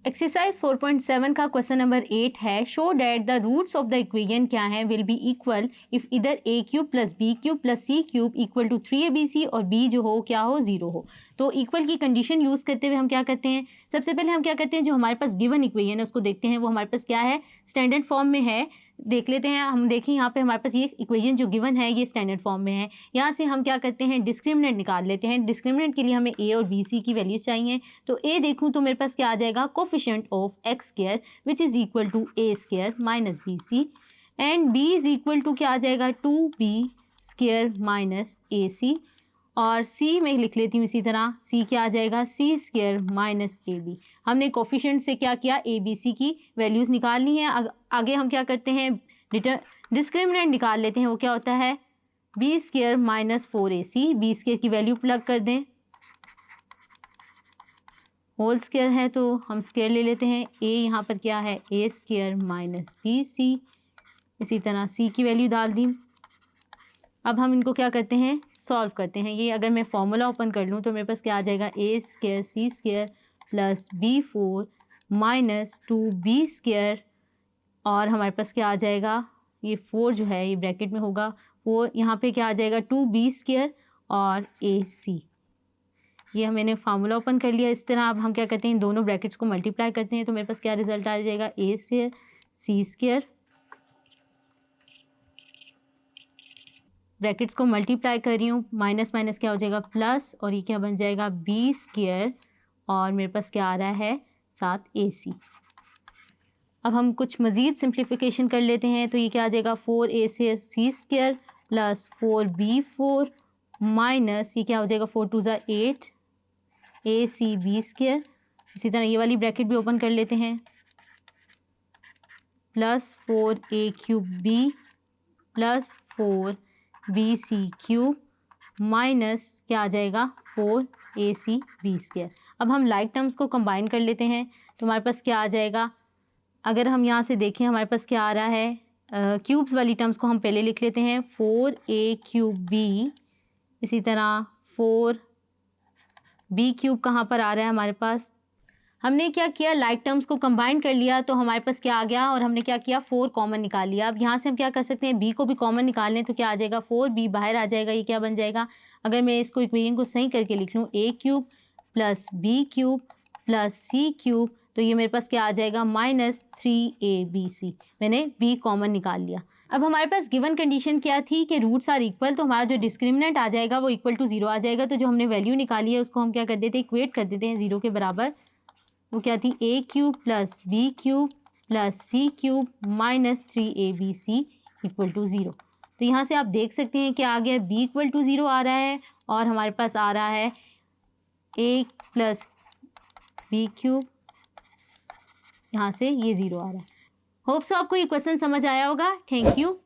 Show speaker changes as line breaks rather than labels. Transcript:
Exercise 4.7 का question number 8 है, show that the roots of the equation क्या है, विल बी इक्वल इफ इधर A cube plus B cube plus C cube equal to 3abc और B जो हो क्या हो 0 हो। तो इक्वल की कंडीशन यूज़ करते हुए हम क्या करते हैं, सबसे पहले हम क्या करते हैं, जो हमारे पास गिवन इक्वेशन है उसको देखते हैं, वो हमारे पास क्या है, स्टैंडर्ड फॉर्म में है। देख लेते हैं, हम देखें यहाँ पे हमारे पास ये इक्वेशन जो गिवन है ये स्टैंडर्ड फॉर्म में है। यहाँ से हम क्या करते हैं, डिस्क्रिमिनेंट निकाल लेते हैं। डिस्क्रिमिनेंट के लिए हमें ए और बी सी की वैल्यूज चाहिए। तो ए देखूँ तो मेरे पास क्या आ जाएगा, coefficient of x square which is equal to a square minus b c, and b is equal to क्या आ जाएगा, 2b स्क्वायर माइनस ए सी, और सी में लिख लेती हूँ इसी तरह, सी क्या आ जाएगा, सी स्क्वायर माइनस ए बी। हमने कोफिशिएंट से क्या किया, ए बी सी की वैल्यूज़ निकालनी है। आगे हम क्या करते हैं, डिस्क्रिमिनेंट निकाल लेते हैं। वो क्या होता है, b square minus 4ac, b square की वैल्यू प्लग कर दें, होल स्क्वायर है तो हम स्क्वायर ले लेते हैं। ए यहाँ पर क्या है, ए स्क्वायर माइनस बी सी, इसी तरह सी की वैल्यू डाल दी। अब हम इनको क्या करते हैं, सॉल्व करते हैं। ये अगर मैं फॉर्मूला ओपन कर लूँ तो मेरे पास क्या आ जाएगा, A square C square plus b4 minus 2b square, और हमारे पास क्या आ जाएगा, ये 4 जो है ये ब्रैकेट में होगा, वो यहाँ पे क्या आ जाएगा 2b स्क्वायर और ac। ये मैंने फार्मूला ओपन कर लिया इस तरह। अब हम क्या करते हैं, इन दोनों ब्रैकेट्स को मल्टीप्लाई करते हैं तो मेरे पास क्या रिजल्ट आ जाएगा, A square C square, brackets को मल्टीप्लाई कर रही हूँ, माइनस माइनस क्या हो जाएगा प्लस, और ये क्या बन जाएगा बी स्क्वायर, और मेरे पास क्या आ रहा है साथ AC। अब हम कुछ मज़ीद सिंप्लीफिकेशन कर लेते हैं तो ये क्या आ जाएगा, 4ac square plus 4b4 minus ये क्या हो जाएगा, 4 2 8 acb स्क्वायर। इसी तरह ये वाली ब्रैकेट भी ओपन कर लेते हैं, plus 4a cube b plus 4bc cube minus क्या आ जाएगा 4acb स्क्वायर। अब हम लाइक टर्म्स को कंबाइन कर लेते हैं तो हमारे पास क्या आ जाएगा, अगर हम यहाँ से देखें हमारे पास क्या आ रहा है, क्यूब्स वाली टर्म्स को हम पहले लिख लेते हैं, 4a क्यूब b, इसी तरह 4b क्यूब कहाँ पर आ रहा है हमारे पास, हमने क्या किया, लाइक टर्म्स को कंबाइन कर लिया तो हमारे पास क्या आ गया, और हमने क्या किया 4 कॉमन निकाल लिया। अब यहाँ से हम क्या कर सकते हैं, b को भी कॉमन निकाल लें तो क्या आ जाएगा, 4b बाहर आ जाएगा, ये क्या बन जाएगा, अगर मैं इसको इक्वेशन को सही करके लिख लूँ, a cube plus b cube plus c cube, तो ये मेरे पास क्या आ जाएगा माइनस 3abc, मैंने b कॉमन निकाल लिया। अब हमारे पास गिवन कंडीशन क्या थी कि रूट्स आर इक्वल, तो हमारा जो डिस्क्रिमिनेंट आ जाएगा वो इक्वल टू 0 आ जाएगा। तो जो हमने वैल्यू निकाली है उसको हम क्या कर देते हैं, इक्वेट कर देते हैं 0 के बराबर। वो क्या थी, a cube plus b cube plus c cube minus 3abc equal to 0। तो यहाँ से आप देख सकते हैं कि आ गया b इक्वल टू 0 आ रहा है, और हमारे पास आ रहा है a प्लस b क्यूब, यहाँ से ये 0 आ रहा है। होप सो आपको ये क्वेश्चन समझ आया होगा। Thank you.